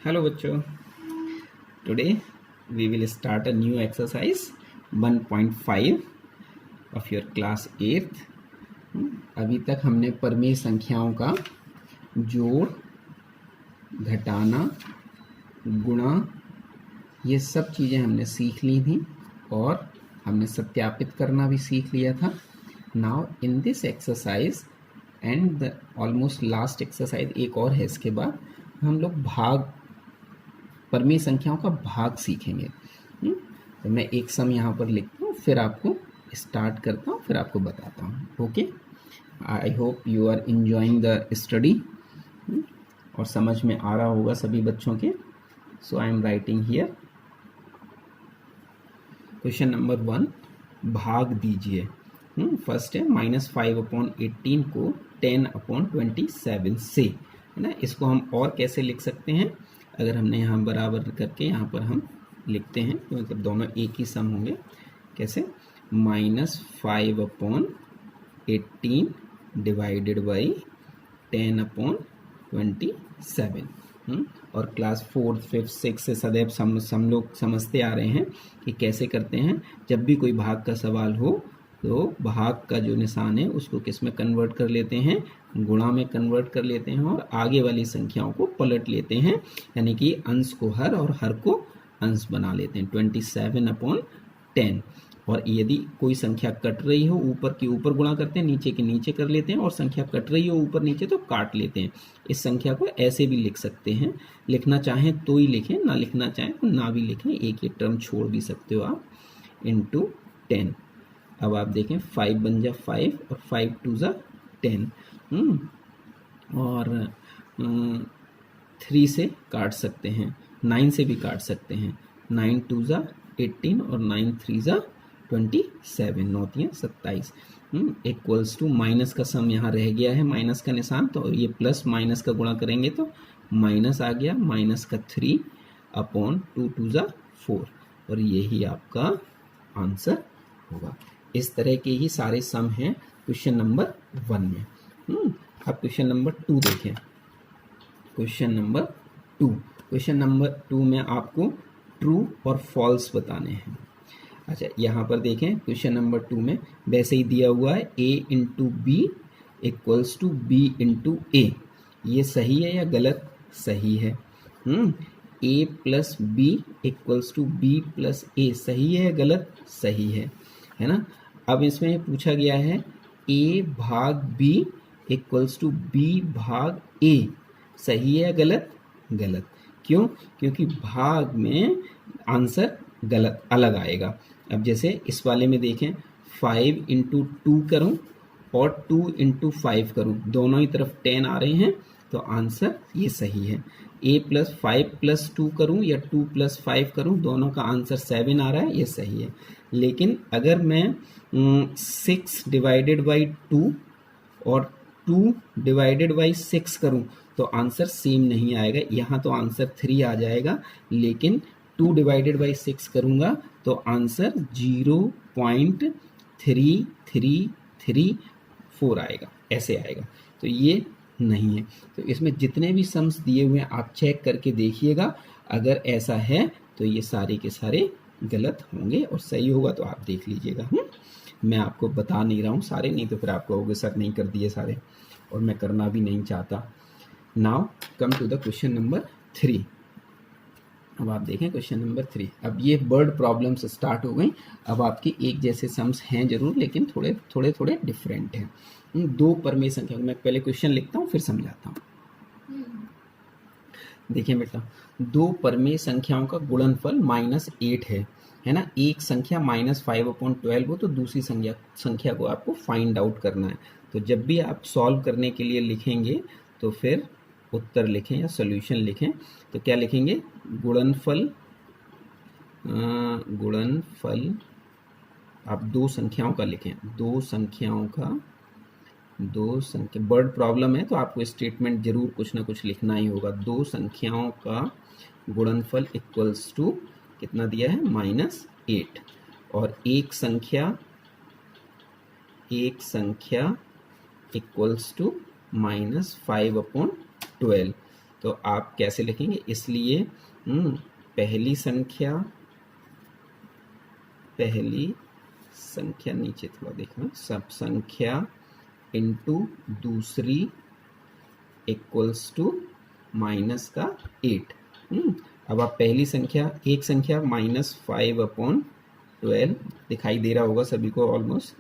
Hello बच्चों, today we will start a new exercise 1.5 of your class 8th. अभी तक हमने परमेय संख्याओं का जोड़, घटाना, गुणा ये सब चीज़ें हमने सीख ली थी और हमने सत्यापित करना भी सीख लिया था. Now in this exercise and the almost last exercise एक और है, इसके बाद हम लोग भाग, परमेय संख्याओं का भाग सीखेंगे. तो मैं एक सम यहाँ पर लिखता हूँ, फिर आपको स्टार्ट करता हूँ, फिर आपको बताता हूँ. Okay, I hope you are enjoying the study और समझ में आ रहा होगा सभी बच्चों के. So I am writing here question number 1, भाग दीजिए. फर्स्ट है -5/18 को 10/27 से, है ना. इसको हम और कैसे लिख सकते हैं, अगर हमने यहाँ बराबर करके यहाँ पर हम लिखते हैं तो मतलब दोनों एक ही सम होंगे. कैसे? -5/18 डिवाइडेड बाई 10/27. और क्लास 4th 5th 6th से सदैव हम लोग समझते आ रहे हैं कि कैसे करते हैं. जब भी कोई भाग का सवाल हो तो भाग का जो निशान है उसको किस में कन्वर्ट कर लेते हैं, गुणा में कन्वर्ट कर लेते हैं और आगे वाली संख्याओं को पलट लेते हैं, यानी कि अंश को हर और हर को अंश बना लेते हैं. 27/10. और यदि कोई संख्या कट रही हो, ऊपर के ऊपर गुणा करते हैं, नीचे के नीचे कर लेते हैं, और संख्या कट रही हो ऊपर नीचे तो काट लेते हैं. इस संख्या को ऐसे भी लिख सकते हैं, लिखना चाहें तो ही लिखें, ना लिखना चाहें तो ना भी लिखें, एक ही टर्म छोड़ भी सकते हो आप. इंटू 10. अब आप देखें 5 बन जा 5 और 5 2 जा 10. और 3 से काट सकते हैं, 9 से भी काट सकते हैं. 9 2 जा 18 और 9 3 जा 27, 9 3 27. इक्वल्स टू माइनस का सम यहाँ रह गया है, माइनस का निशान, तो ये प्लस माइनस का गुणा करेंगे तो माइनस आ गया, माइनस का 3/2 2 जा 4, और यही आपका आंसर होगा. इस तरह के ही सारे सम हैं क्वेश्चन नंबर 1 में. अब क्वेश्चन नंबर 2 देखें. क्वेश्चन नंबर 2 में आपको ट्रू और फॉल्स बताने हैं. अच्छा, यहाँ पर देखें क्वेश्चन नंबर 2 में वैसे ही दिया हुआ है a into B equals to b into A. ये सही है या गलत? सही है. a plus B equals to B plus A, सही है या गलत? सही है ना. अब इसमें पूछा गया है a भाग b इक्वल्स टू b भाग a, सही है या गलत? गलत. क्यों? क्योंकि भाग में आंसर गलत अलग आएगा. अब जैसे इस वाले में देखें 5 इंटू 2 करूँ और 2 इंटू 5 करूँ, दोनों ही तरफ 10 आ रहे हैं, तो आंसर ये सही है. a प्लस 5 प्लस 2 करूँ या 2 प्लस 5 करूँ, दोनों का आंसर 7 आ रहा है, ये सही है. लेकिन अगर मैं 6 डिवाइडेड बाई 2 और 2 डिवाइडेड बाई 6 करूँ तो आंसर सेम नहीं आएगा. यहाँ तो आंसर 3 आ जाएगा, लेकिन 2 डिवाइडेड बाई 6 करूँगा तो आंसर 0.3334 आएगा, ऐसे आएगा. तो ये नहीं है. तो इसमें जितने भी सम्स दिए हुए हैं आप चेक करके देखिएगा, अगर ऐसा है तो ये सारे के सारे गलत होंगे, और सही होगा तो आप देख लीजिएगा. मैं आपको बता नहीं रहा हूँ सारे, नहीं तो फिर आप कहोगे सर नहीं कर दिए सारे, और मैं करना भी नहीं चाहता. Now come to the question number 3. अब आप देखें क्वेश्चन नंबर 3. अब ये वर्ड प्रॉब्लम्स स्टार्ट हो गई. अब आपकी एक जैसे सम्स हैं जरूर, लेकिन थोड़े डिफरेंट हैं. दो परमेय संख्या, मैं पहले क्वेश्चन लिखता हूँ फिर समझाता हूँ. देखिए बेटा, दो परमेय संख्याओं का गुणनफल -8 है ना. एक संख्या -5/12 हो तो दूसरी संख्या को आपको फाइंड आउट करना है. तो जब भी आप सॉल्व करने के लिए लिखेंगे तो फिर उत्तर लिखें या सॉल्यूशन लिखें, तो क्या लिखेंगे? गुणनफल आप दो संख्याओं का लिखें, दो संख्या वर्ड प्रॉब्लम है तो आपको स्टेटमेंट जरूर कुछ ना कुछ लिखना ही होगा. दो संख्याओं का गुणनफल इक्वल्स टू कितना दिया है? -8. और एक संख्या इक्वल्स टू -5/12. तो आप कैसे लिखेंगे, इसलिए पहली संख्या नीचे थोड़ा देखना, सब संख्या इनटू दूसरी इक्वल्स टू माइनस का 8। अब आप पहली संख्या, एक संख्या -5/12 दिखाई दे रहा होगा सभी को ऑलमोस्ट,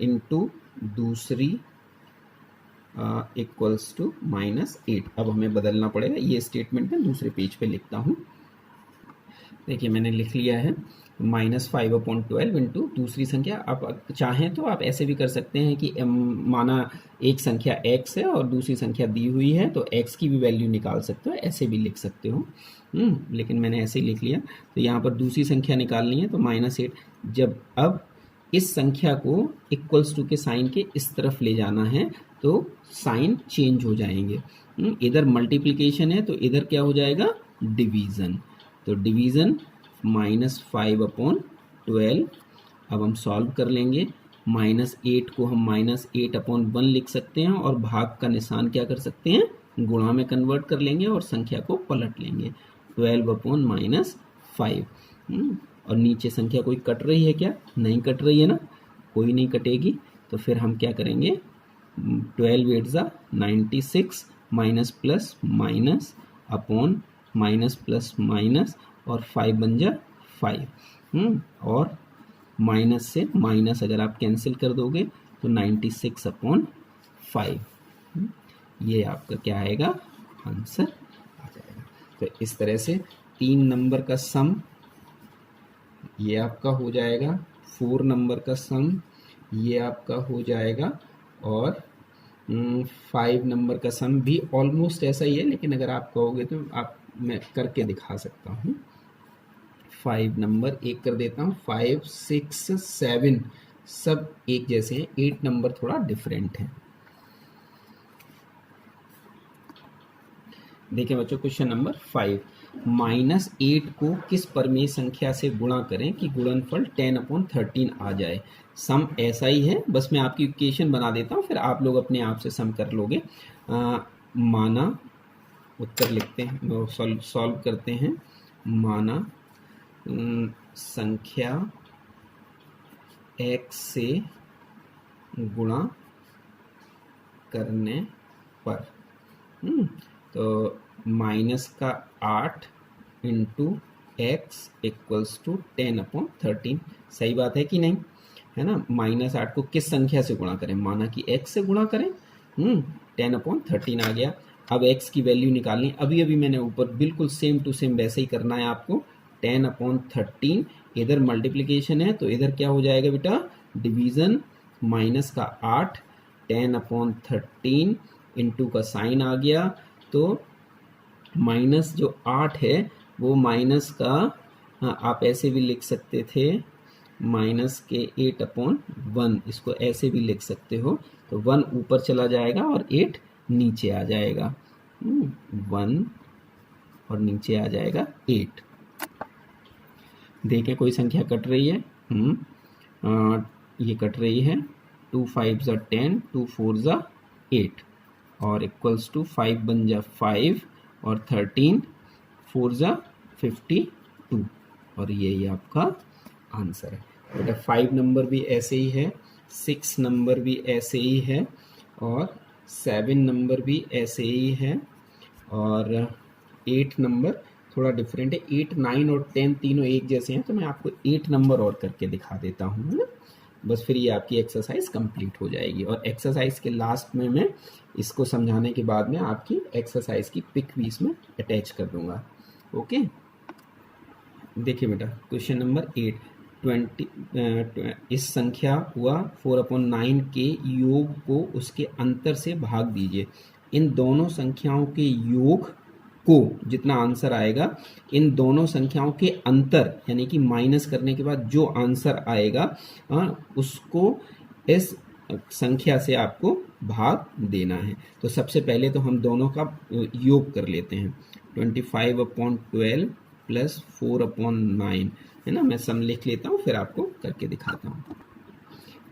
इनटू दूसरी इक्वल्स टू -8। अब हमें बदलना पड़ेगा, ये स्टेटमेंट मैं दूसरे पेज पे लिखता हूँ। देखिए मैंने लिख लिया है -5/12 इंटू दूसरी संख्या। आप चाहें तो आप ऐसे भी कर सकते हैं कि माना एक संख्या x है और दूसरी संख्या दी हुई है, तो x की भी वैल्यू निकाल सकते हो, ऐसे भी लिख सकते हो। लेकिन मैंने ऐसे ही लिख लिया। तो यहाँ पर दूसरी संख्या निकालनी है, तो -8। जब अब इस संख्या को इक्वल्स टू के साइन के इस तरफ ले जाना है, तो साइन चेंज हो जाएंगे। इधर मल्टीप्लिकेशन है, तो इधर क्या हो जाएगा, डिवीज़न। तो डिवीज़न -5/12। अब हम सॉल्व कर लेंगे। -8 को हम -8/1 लिख सकते हैं, और भाग का निशान क्या कर सकते हैं, गुणा में कन्वर्ट कर लेंगे और संख्या को पलट लेंगे। 12/-5। और नीचे संख्या कोई कट रही है क्या, नहीं कट रही है ना, कोई नहीं कटेगी। तो फिर हम क्या करेंगे, 12×8 = 96, minus plus minus upon minus plus minus, और 5 बन जा 5। और माइनस से माइनस अगर आप कैंसिल कर दोगे तो 96/5। ये आपका क्या आएगा, आंसर आ जाएगा। तो इस तरह से 3 नंबर का सम ये आपका हो जाएगा, 4 नंबर का सम ये आपका हो जाएगा, और 5 नंबर का सम भी ऑलमोस्ट ऐसा ही है, लेकिन अगर आप कहोगे तो आप मैं करके दिखा सकता हूँ। 5 नंबर एक कर देता हूँ, 5, 6, 7 सब एक जैसे हैं, 8 नंबर थोड़ा डिफरेंट है। देखिए बच्चों, क्वेश्चन नंबर 5, -8 को किस परमेय संख्या से गुणा करें कि गुणनफल 10/13 आ जाए। सम ऐसा ही है, बस मैं आपकी इक्वेशन बना देता हूँ, फिर आप लोग अपने आप से सम कर लोगे। माना, उत्तर लिखते हैं, सॉल्व करते हैं। माना संख्या x से गुणा करने पर, तो -8 इंटू x इक्वल्स टू 10/13। सही बात है कि नहीं, है ना। -8 को किस संख्या से गुणा करें, माना कि x से गुणा करें, 10/13 आ गया। अब x की वैल्यू निकालनी, अभी अभी मैंने ऊपर बिल्कुल सेम टू सेम वैसे ही करना है आपको। 10/13, इधर मल्टीप्लिकेशन है तो इधर क्या हो जाएगा बेटा, डिवीज़न, माइनस का 8, 10/13 इंटू का साइन आ गया, तो माइनस जो 8 है वो माइनस का, आप ऐसे भी लिख सकते थे, माइनस के 8/1, इसको ऐसे भी लिख सकते हो। तो 1 ऊपर चला जाएगा और 8 नीचे आ जाएगा, 1 और नीचे आ जाएगा 8। देखें कोई संख्या कट रही है, ये कट रही है। 2 5 = 10, 2 4 = 8, और इक्वल्स टू 5 बन जा 5, और 13 4 = 52, और यही आपका आंसर है बेटा। 5 नंबर भी ऐसे ही है, 6 नंबर भी ऐसे ही है, और 7 नंबर भी ऐसे ही है, और 8 नंबर थोड़ा डिफरेंट है। 8, 9 और 10 तीनों एक जैसे हैं, तो मैं आपको 8 नंबर और करके दिखा देता हूँ, है ना। बस फिर ये आपकी एक्सरसाइज कंप्लीट हो जाएगी, और एक्सरसाइज के लास्ट में मैं इसको समझाने के बाद में आपकी एक्सरसाइज की पिक भी इसमें अटैच कर दूंगा। ओके, देखिए बेटा, क्वेश्चन नंबर 8, 20 इस संख्या हुआ 4/9 के योग को उसके अंतर से भाग दीजिए। इन दोनों संख्याओं के योग को, जितना आंसर आएगा, इन दोनों संख्याओं के अंतर यानी कि माइनस करने के बाद जो आंसर आएगा, उसको इस संख्या से आपको भाग देना है। तो सबसे पहले तो हम दोनों का योग कर लेते हैं। 25/12 प्लस 4/9, है ना। मैं सम लिख लेता हूँ, फिर आपको करके दिखाता हूँ।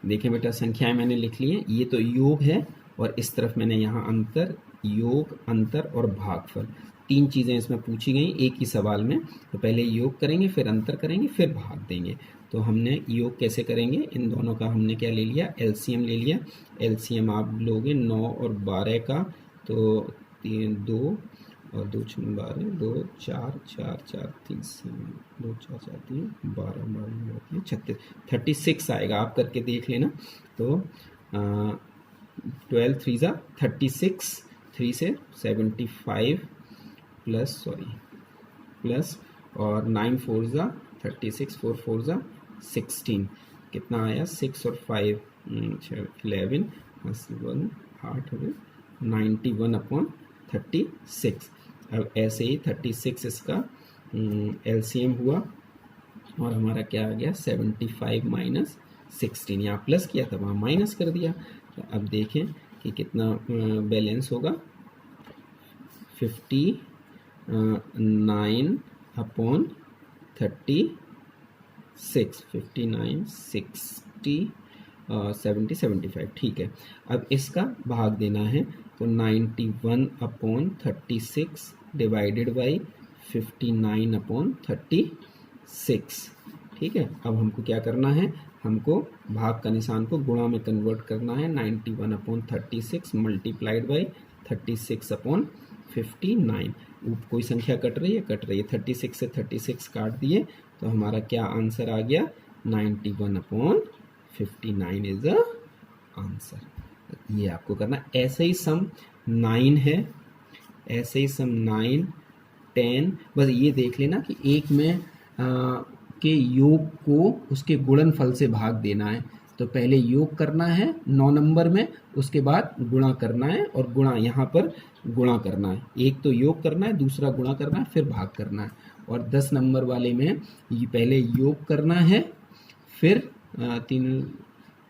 देखिए बेटा, संख्याएं मैंने लिख ली है, ये तो योग है, और इस तरफ मैंने यहाँ अंतर योग, अंतर और भागफल, 3 चीज़ें इसमें पूछी गई एक ही सवाल में। तो पहले योग करेंगे, फिर अंतर करेंगे, फिर भाग देंगे। तो हमने योग कैसे करेंगे, इन दोनों का हमने क्या ले लिया, एलसीएम ले लिया। एलसीएम आप लोगे 9 और 12 का, तो 2 और 2 6 12, 2 4 4 4 30, 2 4 4 3 12 12 36, 36 आएगा। आप करके देख लेना। तो 12 3 ज़ा 36, 3 से 75 प्लस प्लस और 9 4 ज़ा 36, 4 4 ज़ा 16, कितना आया 6 और 5 11, 1 8 हो 91/36। अब ऐसे ही 36 इसका एलसीएम हुआ और हमारा क्या आ गया 75 माइनस 16, यहाँ प्लस किया था वहाँ माइनस कर दिया। तो अब देखें कि कितना बैलेंस होगा, 59/36, 59 60 70 75, ठीक है। अब इसका भाग देना है, तो 91/36 डिवाइडेड बाई 59/36, ठीक है। अब हमको क्या करना है, हमको भाग का निशान को गुणा में कन्वर्ट करना है। 91/36 मल्टीप्लाइड बाई 36/59। कोई संख्या कट रही है, 36 से 36 काट दिए, तो हमारा क्या आंसर आ गया, 91/59 इज द आंसर। ये आपको करना। ऐसे ही सम 9 है, ऐसे ही सम 9 10, बस ये देख लेना कि एक में के योग को उसके गुणनफल से भाग देना है। तो पहले योग करना है 9 नंबर में, उसके बाद गुणा करना है, और गुणा यहाँ पर गुणा करना है। एक तो योग करना है, दूसरा गुणा करना है, फिर भाग करना है। और 10 नंबर वाले में ये पहले योग करना है, फिर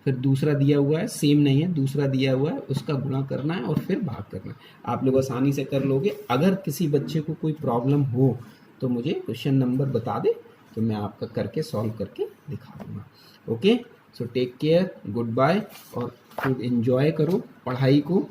फिर दूसरा दिया हुआ है, सेम नहीं है, दूसरा दिया हुआ है उसका गुणा करना है और फिर भाग करना है। आप लोग आसानी से कर लोगे। अगर किसी बच्चे को कोई प्रॉब्लम हो तो मुझे क्वेश्चन नंबर बता दे, तो मैं आपका करके सॉल्व करके दिखा दूंगा। Okay, so take care, goodbye, और खूब एंजॉय करो पढ़ाई को।